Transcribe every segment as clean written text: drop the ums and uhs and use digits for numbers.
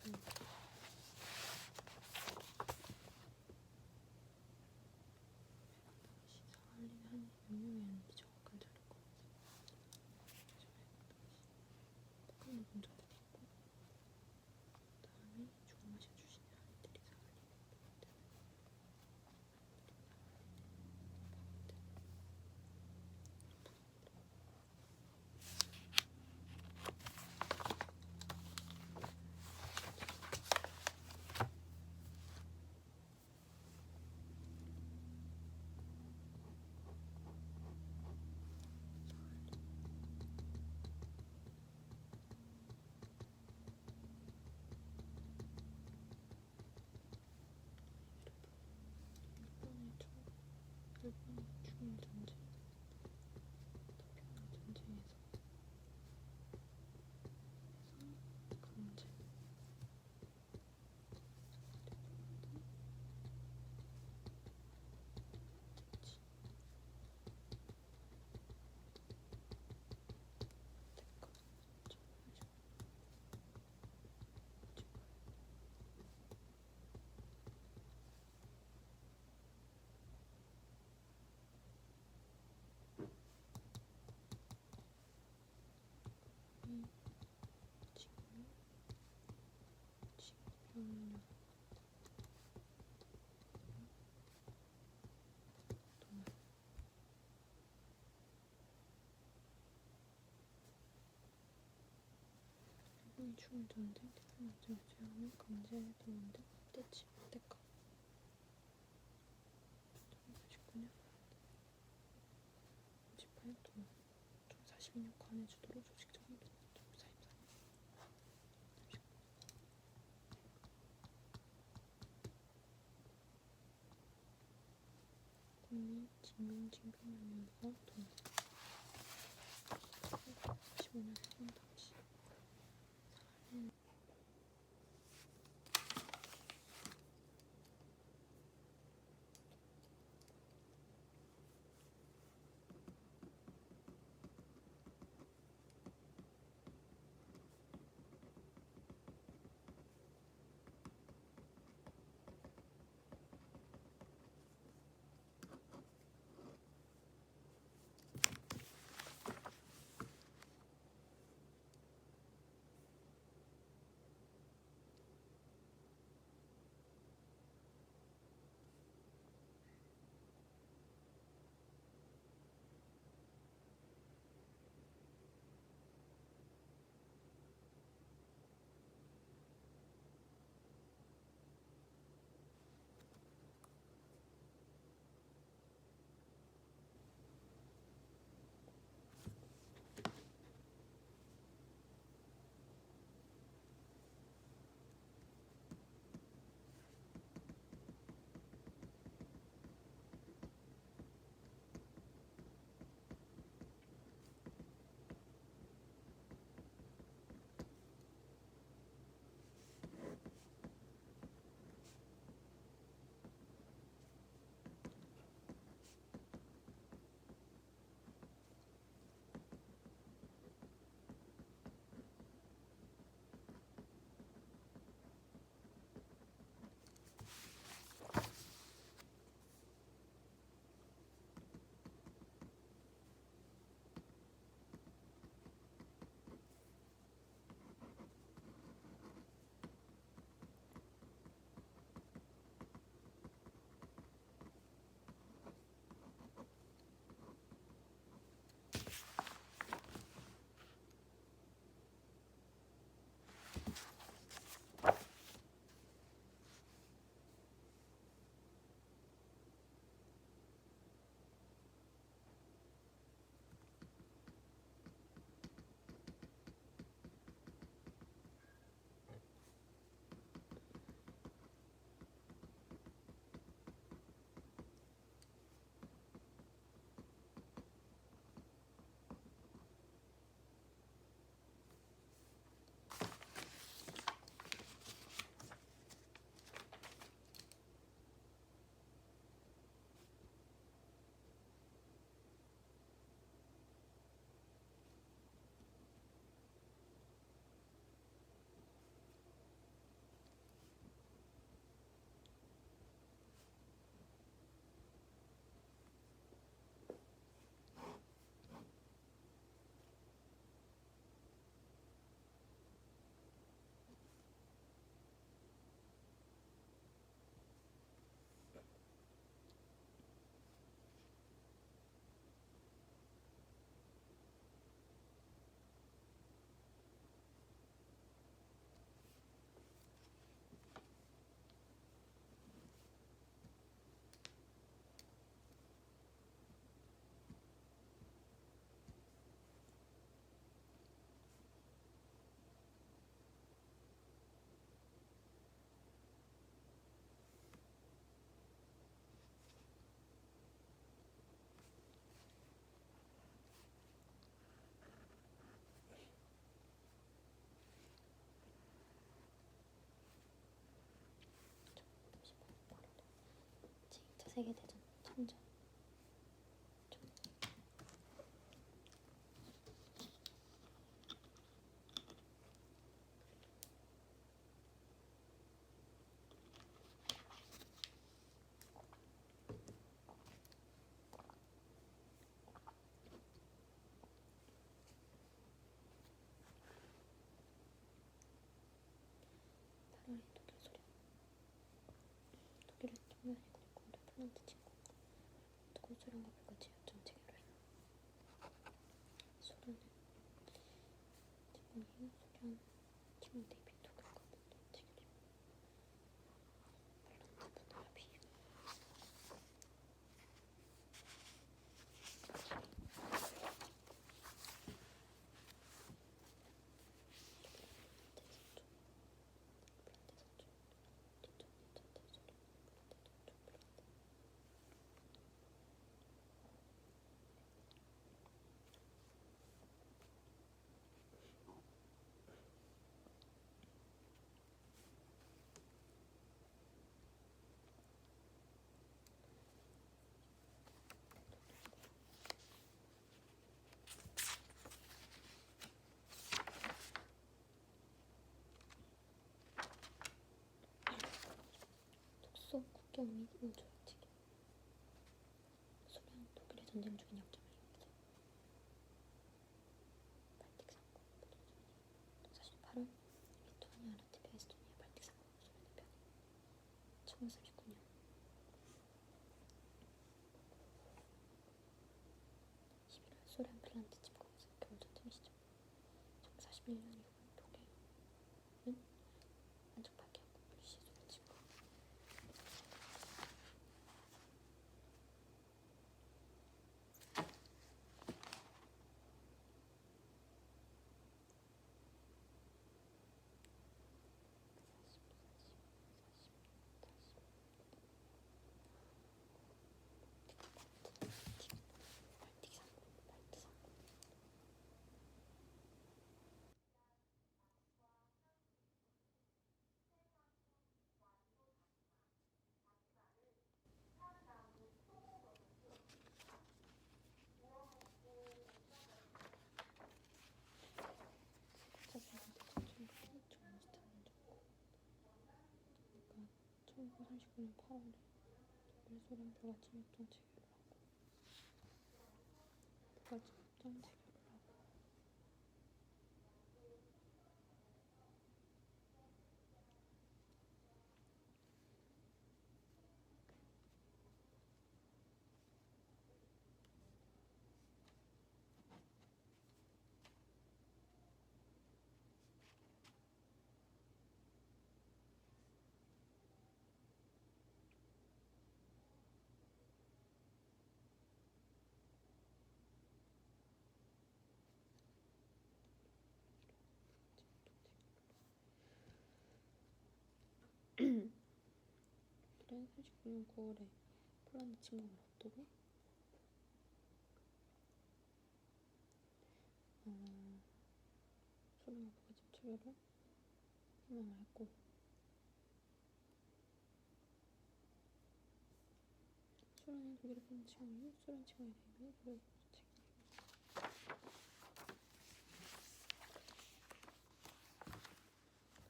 한 명령이었는데 정확한 자료가 없어. 볶음을 먼저 드리고 그다음에 죽을 마셔주시는 아이들이 사발리는 포인트. 일본의 중일 전쟁, 태평양 전쟁에서 강제 대치 대가 징병령 동안 일본이 중일 전쟁, 태평양 전쟁에 제외하면 강제 동원된 대치 대가 1989년 58년 동안 총 42년 관해주도록 조직적인 동원 1944년 국민 진명 징병령에서 동원 15년 해방 당시 세계대전 참전. 파란이 독일 소련. 독일은 청나라의 군인공으로 폴란드 침공. 독일 소련과 불같이 협정 체결을 했다. 소련은 침공 이후 소련 침공 대비 독일과 합동 체결이고 폴란드 분합이 독소 국경 및 우조약 체결. 소련, 독일의 전쟁 중인 약점을 이용해서 발틱 상국 모든 소련이 사실 8월 리투아니아, 라트비아, 에스토니아, 발틱 상국을 소련의 편에 1939년 11월 소련 핀란드 침공에서 겨울전쟁이 시작. 1941년 이후 독일은 완전 파기하고 일시 소련 침공. 발틱 상국, 발트 상국. 갑자기 전쟁이 정스탄을 접고. 그러니까 1939년 8월에 독일 소련 불가침 협정 체결을 하고 불가침 협정 체결을 하고 독일은 39년 9월에 폴란드 침공을 앞두고 소련과 불가침 체결을 희망을 했고 소련은 독일의 폴란드 침공 이후 소련 침공에 대비해 소련 체결.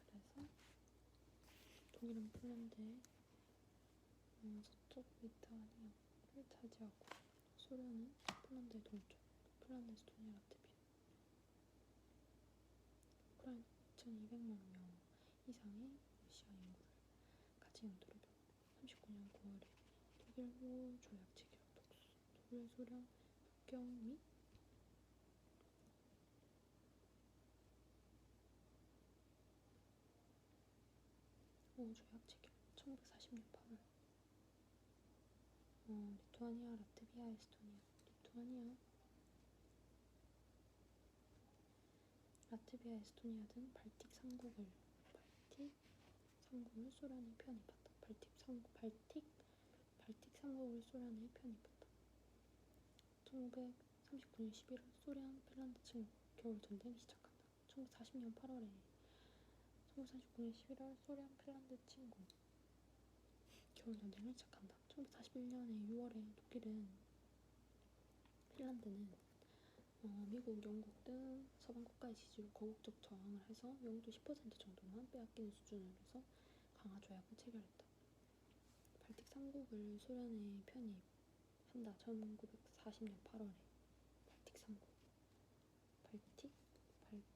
그래서 독일은 폴란드의 서쪽 리투아니아를 차지하고 소련은 폴란드의 동쪽 폴란드, 에스토니아, 라트비아 우크라이나 2,200만 명 이상의 러시아 인구를 가진 영토를 두고 39년 9월에 독일-호 조약 체결, 독일-소련 국경 및 호 조약 체결. 1940년 8월 리투아니아, 라트비아, 에스토니아 라트비아, 에스토니아 등 발틱 상국을 소련에 편입했다. 발틱 상국을 소련에 편입했다. 1939년 11월 소련 핀란드 침공 겨울 전쟁이 시작한다. 1940년 11월 소련 핀란드 침공 겨울 전쟁을 시작한다. 1941년에 6월에 독일은 핀란드는 미국, 영국 등 서방 국가의 지지로 거국적 저항을 해서 영도 10% 정도만 빼앗기는 수준으로 해서 강화 조약을 체결했다. 발틱 3국을 소련에 편입한다. 1940년 8월에 발틱 3국. 발틱 3국.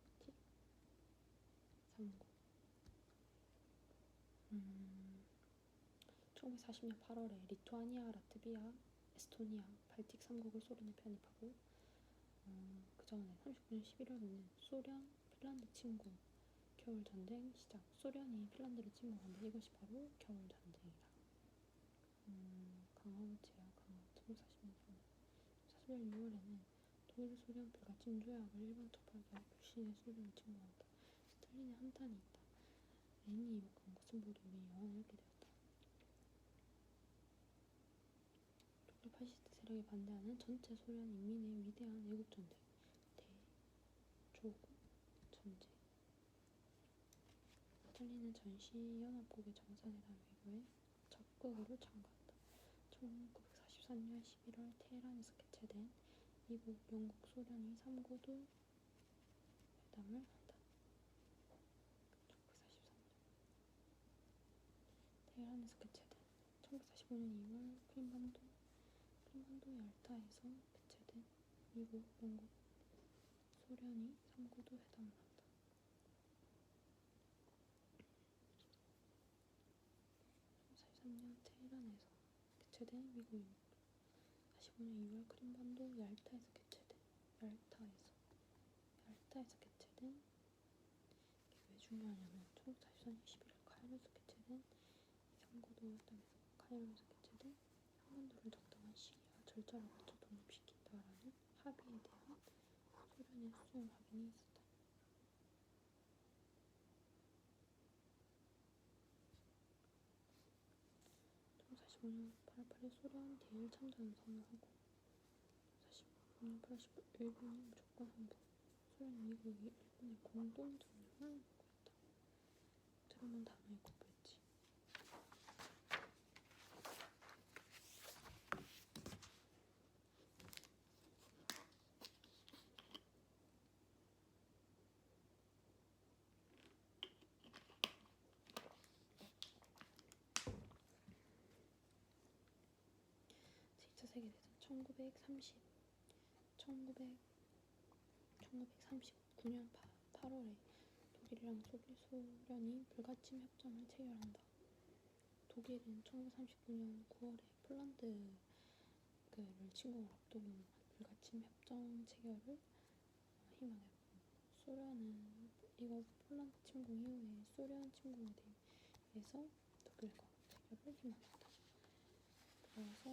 1940년 8월에 리투아니아, 라트비아, 에스토니아, 발틱 3국을 소련에 편입하고 그 전에 39년 11월에는 소련, 핀란드 침공, 겨울 전쟁 시작. 소련이 핀란드를 침공한다. 이것이 바로 겨울 전쟁이다. 강화의 제약, 강화 1940년 40년 6월에는 독일 소련 불가침 조약을 일방 척파하기 불신의 소련을 침공한다. 스탈린의 한탄이 있다. 레닌이 이룩한 것은 모두 우리 영원히 알게 되었다. 독일 파시스트 세력에 반대하는 전체 소련 인민의 위대한 애국전쟁 대조국 전쟁. 스탈린은 전시연합국의 정상회담 외교에 적극으로 참가한다. 1944년 11월 테헤란에서 개최된 미국, 영국, 소련이 3고도 회담을 한다. 1943년 테헤란에서 개최된 1945년 2월 크림반도 얄타에서 개최된 미국, 영국, 소련이 3고도 회담을 한다. 1943년 테헤란에서 개최된 미국, 영국, 45년 2월 크림반도 얄타에서 개최된 이게 왜 중요하냐면 1944년 11월 카이로에서 개최된 3고도 회담에서 카이로에서 개최된 한반도를 적당한 시기와 절차를 거쳐 독립시킨다라는 합의에 대한 소련의 수용 확인이 있었다. 1945년 8월 8일 소련 대일 참전을 선언하고 45년 8월 10일 일본이 무조건 항복. 소련 미국이 일본의 공동 점령을 요구했다. 들어본 단어의 공부했지. 제2차 세계대전 1939년 8월에 독일이랑 소련이 불가침 협정을 체결한다. 독일은 1939년 9월에 폴란드를 침공을 앞두고 불가침 협정 체결을 희망했고, 소련은 이거 폴란드 침공 이후에 소련 침공에 대해서 독일과 체결을 희망했다. 그래서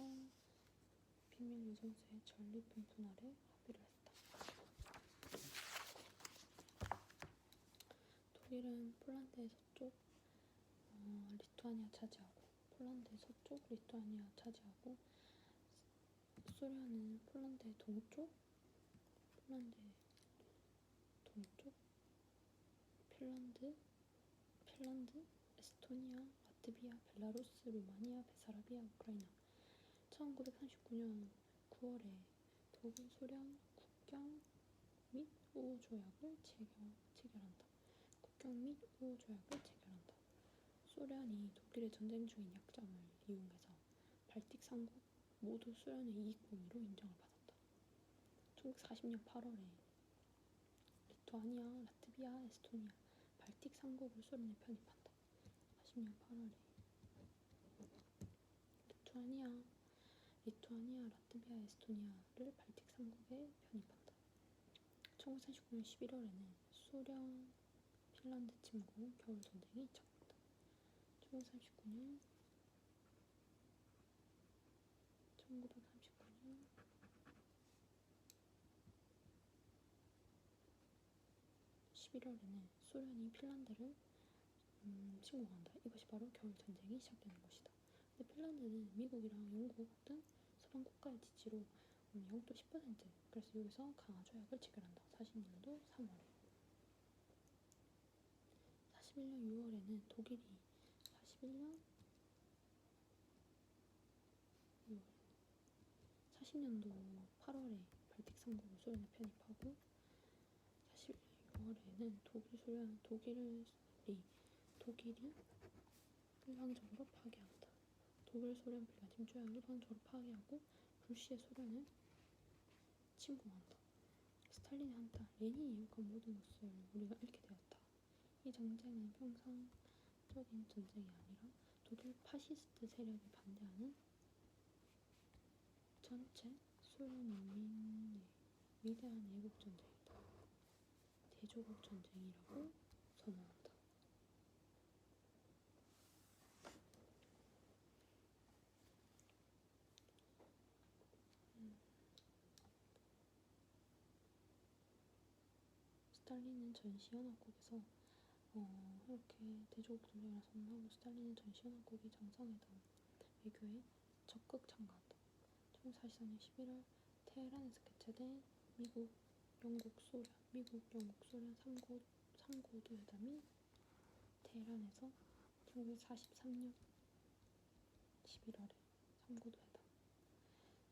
비밀 유전소의 전립 분분 아래 합의를 했다. 독일은 폴란드의 서쪽 리투아니아 차지하고 폴란드의 서쪽 리투아니아 차지하고 소련은 폴란드의 동쪽 핀란드, 에스토니아, 라트비아, 벨라루스, 루마니아, 베사라비아, 우크라이나. 1939년 9월에 독일 소련 국경 및 우호 조약을 체결한다. 국경 및 우호 조약을 체결한다. 소련이 독일의 전쟁 중인 약점을 이용해서 발틱 3국 모두 소련의 이익범위로 인정을 받았다. 1940년 8월에 리투아니아, 라트비아, 에스토니아, 발틱 3국을 소련에 편입한다. 40년 8월에 리투아니아, 라트비아, 에스토니아를 발틱 3국에 편입한다. 1939년 11월에는 소련, 핀란드 침공, 겨울 전쟁이 시작된다. 1939년 11월에는 소련이 핀란드를 침공한다. 이것이 바로 겨울 전쟁이 시작되는 것이다. 근데 핀란드는 미국이랑 영국 등 서방 국가의 지지로 영도 10%, 그래서 여기서 강화 조약을 체결한다. 40년도 3월에. 41년 6월에는 독일이 41년 40년도 8월에 발틱 3국을 소련에 편입하고 46월에는 독일이 일방적으로 파괴한다. 독일 소련 불가침 조약을 일방적으로 파괴하고 불시에 소련을 침공한다. 스탈린의 한탄, 레닌이 이룩한 모든 것을 우리가 잃게 되었다. 이 전쟁은 평상적인 전쟁이 아니라 독일 파시스트 세력이 반대하는 전체 소련 인민의 위대한 애국 전쟁이다. 대조국 전쟁이라고 선언한다. 스탈린은 전시연합국에서 이렇게 대조국 전쟁이라 선언하고 스탈린은 전시연합국이 정상회담 외교에 적극 참가한다. 1944년 11월 테헤란에서 개최된 미국, 영국, 소련 3고도 회담이 테헤란에서 1943년 11월에 3고도 회담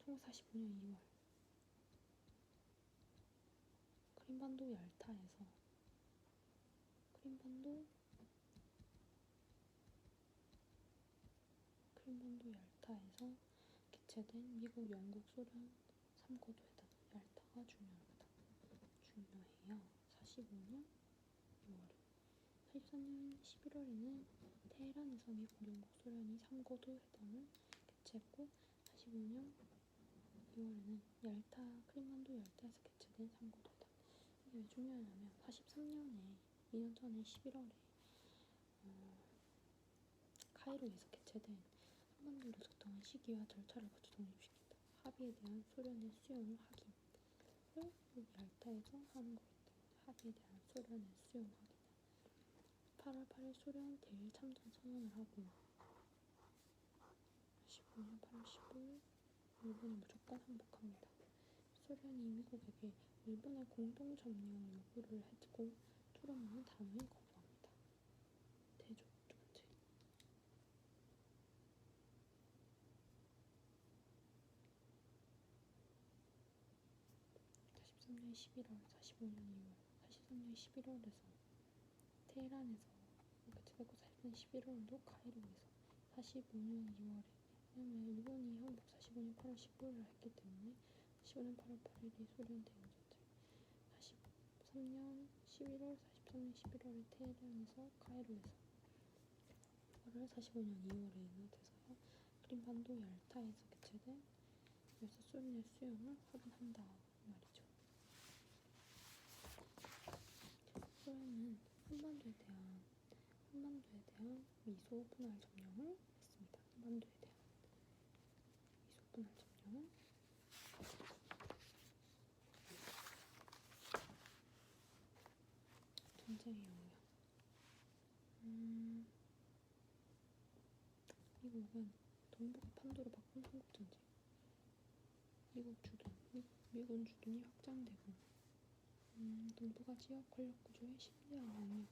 1945년 2월 크림반도 얄타에서 개최된 미국, 영국, 소련 3고도 회담 얄타가 중요해요. 45년 6월에 43년 11월에는 테헤란에서 미국, 영국, 소련이 3고도 회담을 개최했고 45년 2월에는 크림반도 얄타에서 개최된 3고도 회담. 이게 왜 중요하냐면 43년에 2년 전에 11월에 카이로에서 개최된 한반도를 적당한 시기와 절차를 거쳐 독립시킨다. 합의에 대한 소련의 수용을 확인을 여기 얄타에서 하는 거기 때문에 합의에 대한 소련의 수용 확인을 8월 8일 소련 대일 참전 선언을 하고 15년 8월 15일 일본이 무조건 항복합니다. 소련이 미국에게 일본의 공동점령 요구를 했고 트루먼은 단호히 거부합니다. 대조국 전쟁 43년 11월, 45년 2월 43년 11월에서 테헤란에서 개최됐고 44년 11월도 카이로에서 45년 2월에 왜냐면 일본이 항복 45년 8월 15일을 했기 때문에 45년 8월 8일이 소련 대응전쟁 43년 11월 43년 11월에 테헤란에서 카이로에서 이거를 45년 2월에 돼서요 크림반도 얄타에서 개최된 그래서 소련의 수용을 확인한다 말이죠. 소련은 한반도에 대한 미소 분할 점령을 했습니다. 한반도에 대한 미소 분할 점령은 전쟁의 영향. 미국은 동북아 판도를 바꾼 한국전쟁. 미군 주둔이 확장되고 동북아 지역 권력 구조에 심대한 영향.